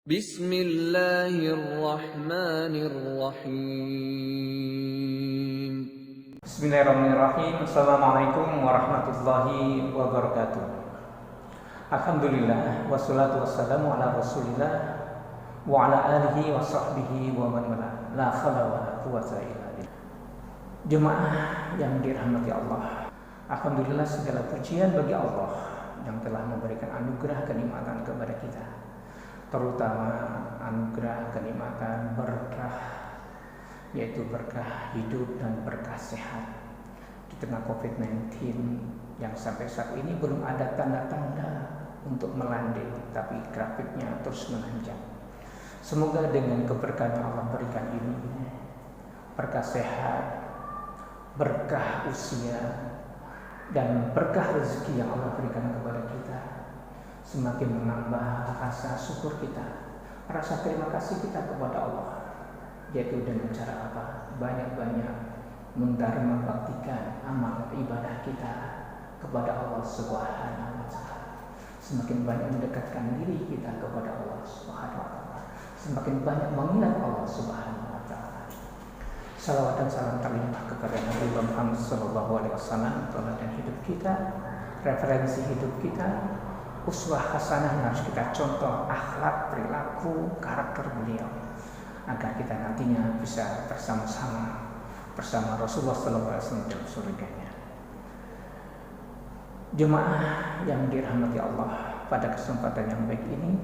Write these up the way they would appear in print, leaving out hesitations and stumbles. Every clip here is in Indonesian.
Bismillahirrahmanirrahim. Bismillahirrahmanirrahim. Assalamualaikum warahmatullahi wabarakatuh. Alhamdulillah wassalatu wassalamu ala Rasulillah wa ala alihi wa sahbihi wa man wala. La haula wala quwwata illa billah. Jemaah yang dirahmati Allah. Alhamdulillah segala pujian bagi Allah yang telah memberikan anugerah kenikmatan kepada kita. Terutama anugerah kenikmatan berkah, yaitu berkah hidup dan berkah sehat di tengah COVID-19 yang sampai saat ini belum ada tanda-tanda untuk melandai, tapi grafiknya terus menanjak. Semoga dengan keberkahan yang Allah berikan ini, berkah sehat, berkah usia, dan berkah rezeki yang Allah berikan kepada kita semakin menambah rasa syukur kita, rasa terima kasih kita kepada Allah, yaitu dengan cara apa? Banyak-banyak mendharma baktikan amal ibadah kita kepada Allah Subhanahu wa taala. Semakin banyak mendekatkan diri kita kepada Allah Subhanahu wa taala, semakin banyak mengingat Allah Subhanahu wa taala. Salawat dan salam terlimpah kepada Nabi Muhammad sallallahu alaihi wasallam, teladan hidup kita, referensi hidup kita, uswah hasanah yang harus kita contoh akhlak, perilaku, karakter beliau, agar kita nantinya bisa bersama-sama bersama Rasulullah SAW dalam surganya. Jemaah yang dirahmati Allah, pada kesempatan yang baik ini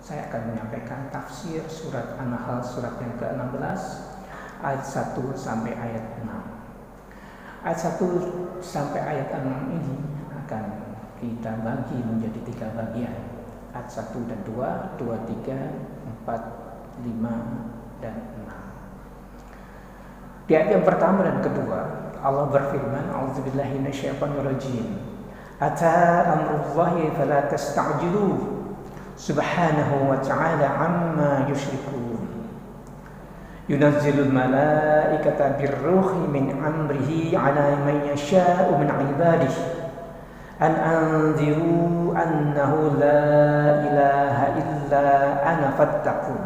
saya akan menyampaikan tafsir surat An-Nahl, surat yang ke-16 ayat 1 sampai ayat 6. Ayat 1 sampai ayat 6 ini akan kita bagi menjadi 3 bagian. Ayat 1 dan 2, 2, 3, 4, 5 dan 6. Di ayat yang pertama dan kedua Allah berfirman, A'udzubillahi minasyaitonirrajim. Ata amrullahi fala tasta'jiluh. Subhanahu wa ta'ala amma yusyrikun. Yunazzilul malaikata birruhi min amrihi ala man yasha'u min ibadihi an anziru annahu la ilaha illa ana fattaqun.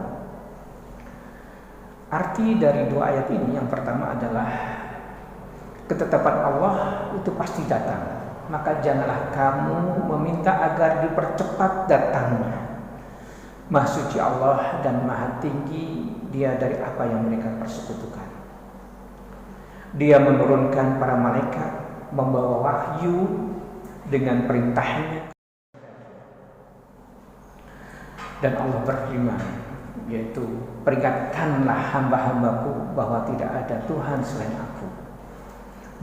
Arti dari dua ayat ini, yang pertama adalah ketetapan Allah itu pasti datang, maka janganlah kamu meminta agar dipercepat datangnya. Maha suci Allah dan maha tinggi Dia dari apa yang mereka persekutukan. Dia menurunkan para malaikat membawa wahyu dengan perintahnya, dan Allah berfirman, yaitu peringatkanlah hamba-hambaku bahwa tidak ada Tuhan selain aku,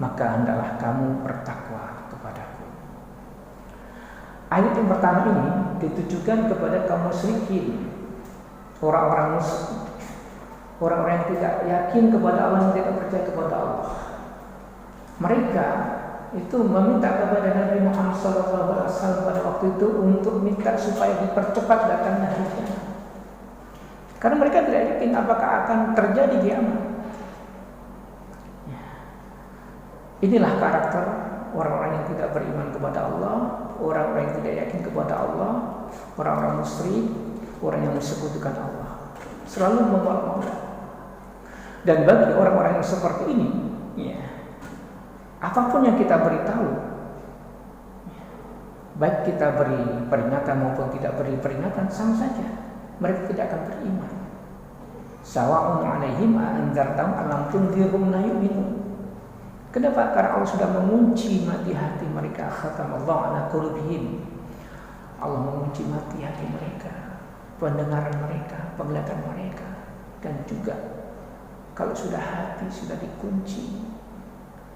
maka hendaklah kamu bertakwa kepadaku. Ayat yang pertama ini ditujukan kepada kaum musyrikin, orang-orang musyrik, orang-orang yang tidak yakin kepada Allah, yang tidak percaya kepada Allah. Mereka itu meminta kepada Nabi Muhammad SAW pada waktu itu untuk minta supaya dipercepat datangnya hari kiamat. Karena mereka tidak yakin apakah akan terjadi kiamat. Inilah karakter orang-orang yang tidak beriman kepada Allah, orang-orang yang tidak yakin kepada Allah, orang-orang musyrik, orang yang mensekutukan Allah, selalu membawa-bawa. Dan bagi orang-orang yang seperti ini, apapun yang kita beritahu, baik kita beri peringatan maupun tidak beri peringatan, sama saja, mereka tidak akan beriman. Sawa'un 'alaihim a'anzartahum am lam tunzirhum la yu'minun. Kenapa? Karena Allah sudah mengunci mati hati mereka. Khatamallahu 'ala qulubihim. Allah mengunci mati hati mereka, pendengaran mereka, penglihatan mereka, dan juga kalau sudah hati sudah dikunci,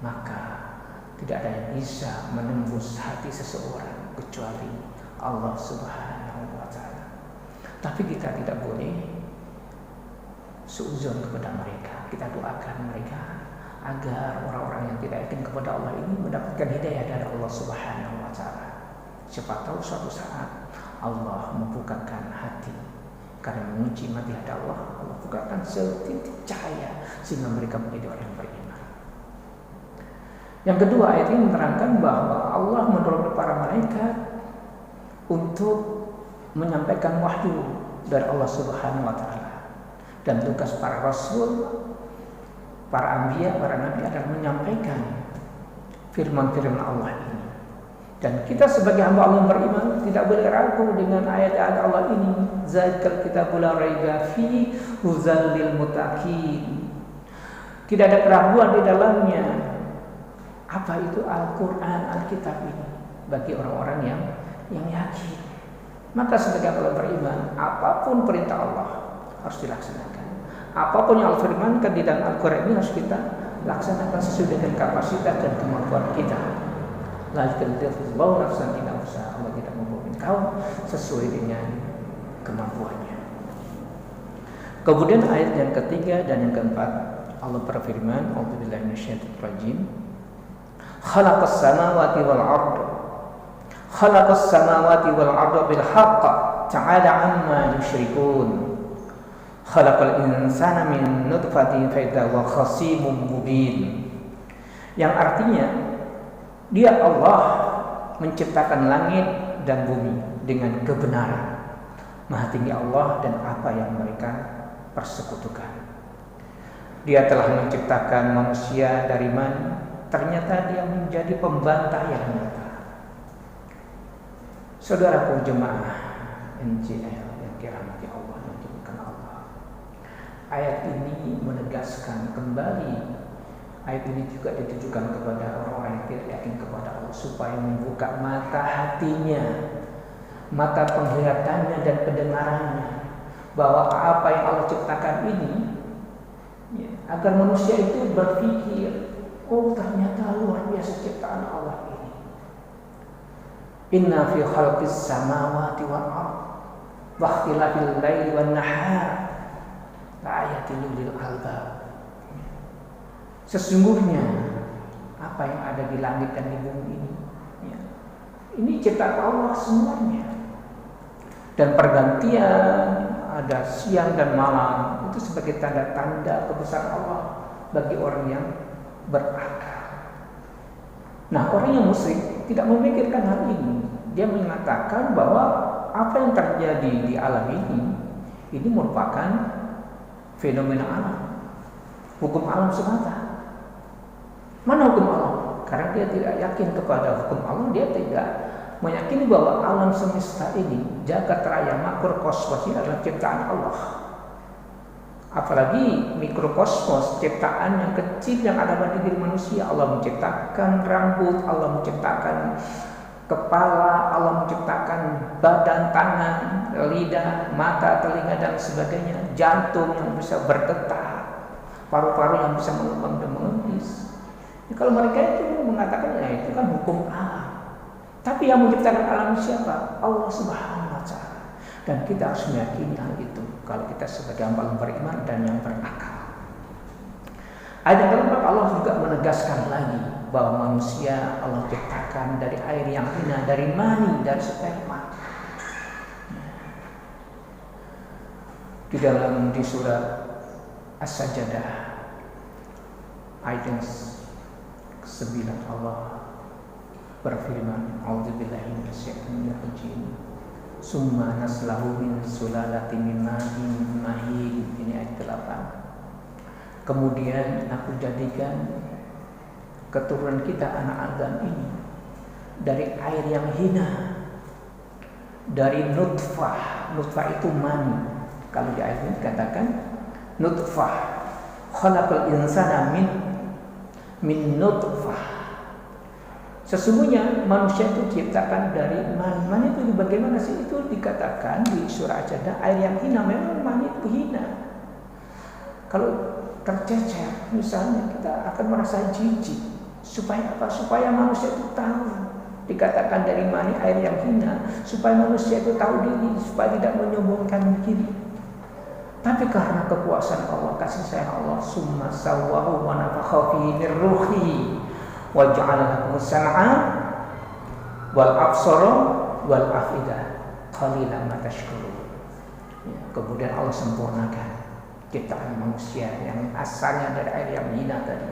maka tidak ada yang bisa menembus hati seseorang kecuali Allah Subhanahu wa taala. Tapi kita tidak boleh suudzon kepada mereka. Kita doakan mereka agar orang-orang yang tidak yakin kepada Allah ini mendapatkan hidayah dari Allah Subhanahu wa taala. Siapa tahu suatu saat Allah membukakan hati, karena mengunci mati hati Allah bukakan setitik cahaya sehingga mereka menjadi orang yang beriman. Yang kedua, ayat ini menerangkan bahwa Allah menurunkan para malaikat untuk menyampaikan wahyu dari Allah Subhanahu wa taala. Dan tugas para rasul, para anbiya, para nabi adalah menyampaikan firman-firman Allah ini. Dan kita sebagai hamba Allah yang beriman tidak boleh ragu dengan ayat-ayat Allah ini. Zalikal kitabul la raiba fi hudzal lil muttaqin. Tidak ada keraguan di dalamnya. Apa itu Al-Quran, Alkitab ini bagi orang-orang yang yakin. Maka sebagai hamba beriman, apapun perintah Allah harus dilaksanakan. Apapun yang Allah firmankan di dalam Al-Quran ini harus kita laksanakan sesuai dengan kapasitas dan kemampuan kita. La yukallifullahu nafsan illa wus'aha. Allah tidak membebani kaum sesuai dengan kemampuannya. Kemudian ayat yang ketiga dan yang keempat, Allah berfirman, A'udzubillahi minasyaitonir rajim. Khalaqas samawati wal arda. Khalaqas samawati wal arda bil haqq. Ta'ala 'amma yusyrikun. Khalaqal insana min nutfatin fa idza huwa khasimun mubin. Yang artinya, Dia Allah menciptakan langit dan bumi dengan kebenaran. Maha tinggi Allah dan apa yang mereka persekutukan. Dia telah menciptakan manusia dari mani. Ternyata dia menjadi pembantah yang nyata. Saudaraku jemaah NJL yang dirahmati Allah, yang dimuliakan Allah. Ayat ini menegaskan kembali. Ayat ini juga ditujukan kepada orang-orang yang tidak yakin kepada Allah, supaya membuka mata hatinya, mata penglihatannya dan pendengarannya, bahwa apa yang Allah ciptakan ini agar manusia itu berpikir, oh ternyata luar biasa ciptaan Allah ini. Inna fi khalqis samawati wal ardh wa ikhtilafil laili wan nahar laayatil lil albab. Sesungguhnya apa yang ada di langit dan di bumi ini, ini ciptaan Allah semuanya. Dan pergantian ada siang dan malam itu sebagai tanda-tanda kebesaran Allah bagi orang yang berakal. Nah, orang yang musyrik tidak memikirkan hal ini. Dia mengatakan bahwa apa yang terjadi di alam ini merupakan fenomena alam, hukum alam semata. Mana hukum Allah? Karena dia tidak yakin kepada hukum Allah, dia tidak meyakini bahwa alam semesta ini, jagat raya, makrokosmos ini adalah ciptaan Allah. Apalagi mikrokosmos, ciptaan yang kecil yang ada pada diri manusia. Allah menciptakan rambut, Allah menciptakan kepala, Allah menciptakan badan, tangan, lidah, mata, telinga dan sebagainya, jantung yang bisa berdetak, paru-paru yang bisa mengembang dan mengendis. Kalau mereka itu mengatakan itu kan hukum alam. Tapi yang menciptakan alam siapa? Allah Subhanahu wa taala. Dan kita harus meyakini hal itu kalau kita sebagai hamba beriman dan yang berakal. Ayat yang keempat, Allah juga menegaskan lagi bahwa manusia Allah ciptakan dari air yang hina, dari mani, dari sperma. Di surat As-Sajdah ayat yang 9 Allah berfirman, A'udzubillahi minasyaitonir rajim. Summa naslahu min sulalatin min ma'in mahin. Ini ayat 8. Kemudian aku jadikan keturunan kita anak Adam ini dari air yang hina, dari nutfah. Nutfah itu mani. Kalau di ayat ini katakan nutfah. Khalaqal insana min nutfah. Sesungguhnya manusia itu diciptakan dari mani. Mani itu bagaimana sih? Itu dikatakan di surah As-Sajdah air yang hina. Memang mani itu hina. Kalau tercecer misalnya, kita akan merasa jijik. Supaya apa? Supaya manusia itu tahu. Dikatakan dari mani air yang hina, supaya manusia itu tahu diri, supaya tidak menyombongkan diri. Tapi karena kekuasaan Allah, kasih sayang Allah, summa sawwahu wa nafakha fihi min ruhi wa ja'ala lakum sam'a wal absara wal afidah qalilan ma tashkurun. Kemudian Allah sempurnakan ciptaan manusia yang asalnya dari air yang hina tadi.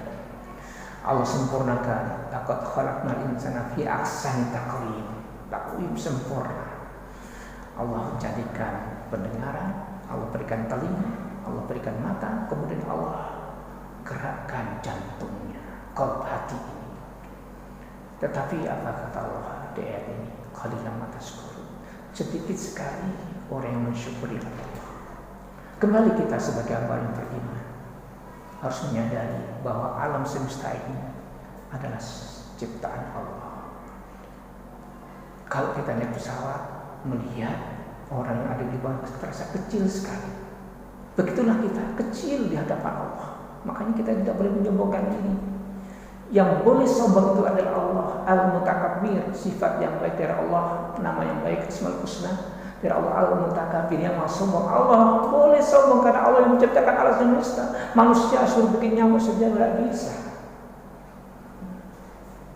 Allah sempurnakan, laqad khalaqnal insana fi ahsani taqwim. Taqwim sempurna. Allah jadikan pendengaran, Allah berikan telinga, Allah berikan mata, kemudian Allah gerakkan jantungnya, qalb hati ini. Tetapi apa kata Allah di ayat ini? Qalilan ma tashkurun. Sedikit sekali orang yang mensyukuri Allah. Kembali kita sebagai hamba yang beriman harus menyadari bahwa alam semesta ini adalah ciptaan Allah. Kalau kita naik pesawat melihat orang yang ada di bawah terasa kecil sekali. Begitulah kita kecil di hadapan Allah. Makanya kita tidak boleh menyombongkan diri. Yang boleh sombong itu adalah Allah Al-Mutakabbir, sifat yang baik dari Allah, nama yang baik, Asmaul Husna dari Allah Al-Mutakabbir, yang maha sombong. Allah boleh sombong karena Allah yang menciptakan alam semesta. Manusia suruh bikin nyamuk saja tidak bisa.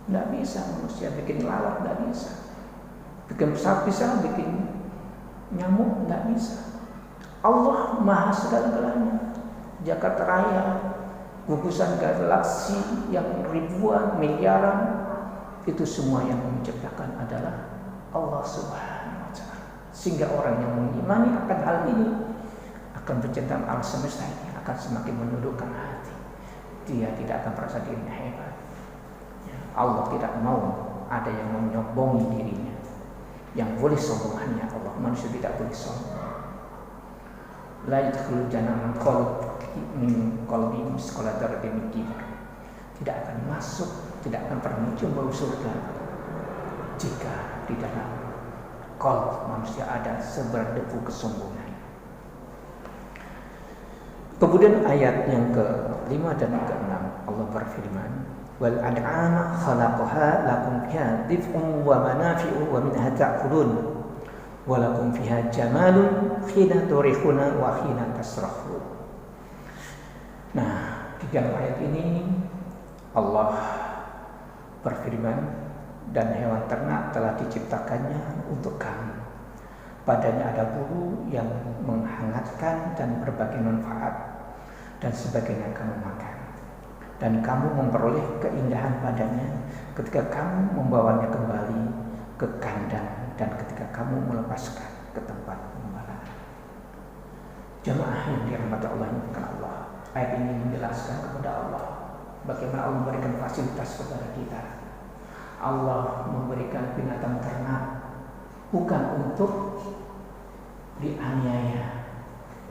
Tidak bisa manusia bikin lalat, tidak bisa. Bikin pesawat bisa, bikin nyamuk tidak bisa. Allah maha segala-galanya. Jakarta Raya, gugusan galaksi yang ribuan, miliaran, itu semua yang menciptakan adalah Allah Subhanahu wa Ta'ala. Sehingga orang yang mengimani akan hal ini, akan penciptaan alam semesta ini, akan semakin menundukkan hati. Dia tidak akan merasa dirinya hebat. Allah tidak mau ada yang menyombongi dirinya. Yang boleh sombong hanya Allah. Manusia tidak boleh sombong. La yadkhulul jannata min qalbi misqala dzarratin min kibar. Tidak akan masuk, tidak akan pernah mencium bau surga jika di dalam qalb manusia ada seberdebu kesombongan. Kemudian ayat yang ke-5 dan ke-6 Allah berfirman, wal an'ama khalaqaha lakum fiha dif'un wa manafi'u wa minha ta'kulun wa lakum fiha jamalun hina turihuna wa hina tasrahun. Nah, di dalam ayat ini Allah berfirman, dan hewan ternak telah diciptakannya untuk kamu. Padanya ada bulu yang menghangatkan dan berbagai manfaat, dan sebagainya kamu makan. Dan kamu memperoleh keindahan padanya ketika kamu membawanya kembali ke kandang dan ketika kamu melepaskan ke tempat pembalaan. Jemaah yang dirahmati Allah, Allah. Ayat ini menjelaskan kepada Allah bagaimana Allah memberikan fasilitas kepada kita. Allah memberikan binatang ternak bukan untuk dianiaya,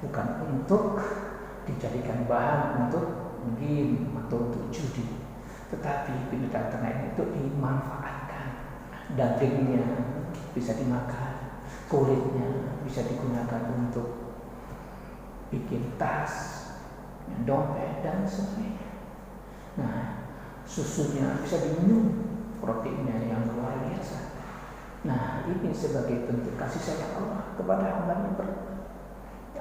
bukan untuk dijadikan bahan untuk game atau untuk judi, tetapi binatang ternak itu dimanfaatkan. Dagingnya bisa dimakan, kulitnya bisa digunakan untuk bikin tas, dompet dan sebagainya. Nah, susunya bisa diminum, proteinnya yang luar biasa. Nah, ini sebagai bentuk kasih sayang Allah kepada hamba-Nya.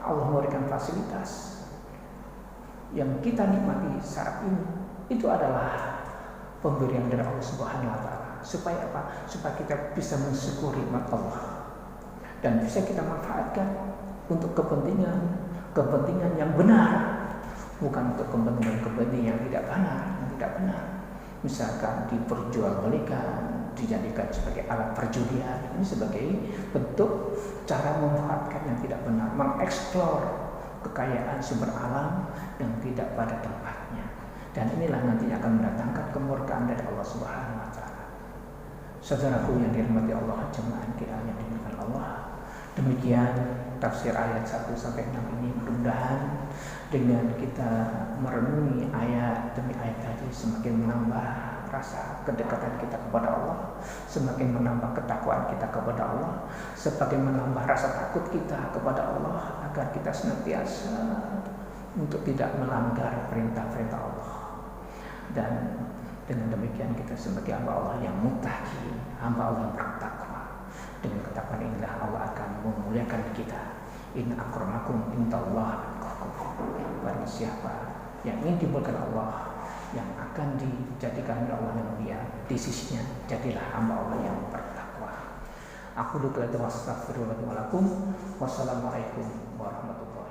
Allah memberikan fasilitas yang kita nikmati saat ini. Itu adalah pemberian dari Allah Subhanahu wa Ta'ala. Supaya apa? Supaya kita bisa mensyukuri nikmat Allah dan bisa kita manfaatkan untuk kepentingan yang benar, bukan untuk kepentingan yang tidak benar. Misalkan diperjualbelikan, dijadikan sebagai alat perjudian, ini sebagai bentuk cara memanfaatkan yang tidak benar, mengeksplor kekayaan sumber alam yang tidak pada tempatnya. Dan inilah nantinya akan mendatangkan kemurkaan dari Allah Subhanahu wa Ta'ala. Saudaraku yang dirahmati Allah, jemaah kiranya dimuliakan Allah. Demikian tafsir ayat 1 sampai 6 ini. Mudah-mudahan dengan kita merenungi ayat demi ayat tadi semakin menambah rasa kedekatan kita kepada Allah, semakin menambah ketakwaan kita kepada Allah, semakin menambah rasa takut kita kepada Allah, agar kita senantiasa untuk tidak melanggar perintah-perintah Allah. Dan dengan demikian kita sebagai hamba Allah yang muttaqi, hamba Allah yang bertakwa. Dengan ketakwaan inilah Allah akan memuliakan kita. Inna akramakum indallahi atqakum. Barang siapa yang ingin dimuliakan Allah, yang akan dijadikan Allah yang mulia di sisinya, jadilah hamba Allah yang bertakwa. Aku dukul itu wassalamualaikum warahmatullahi wabarakatuh.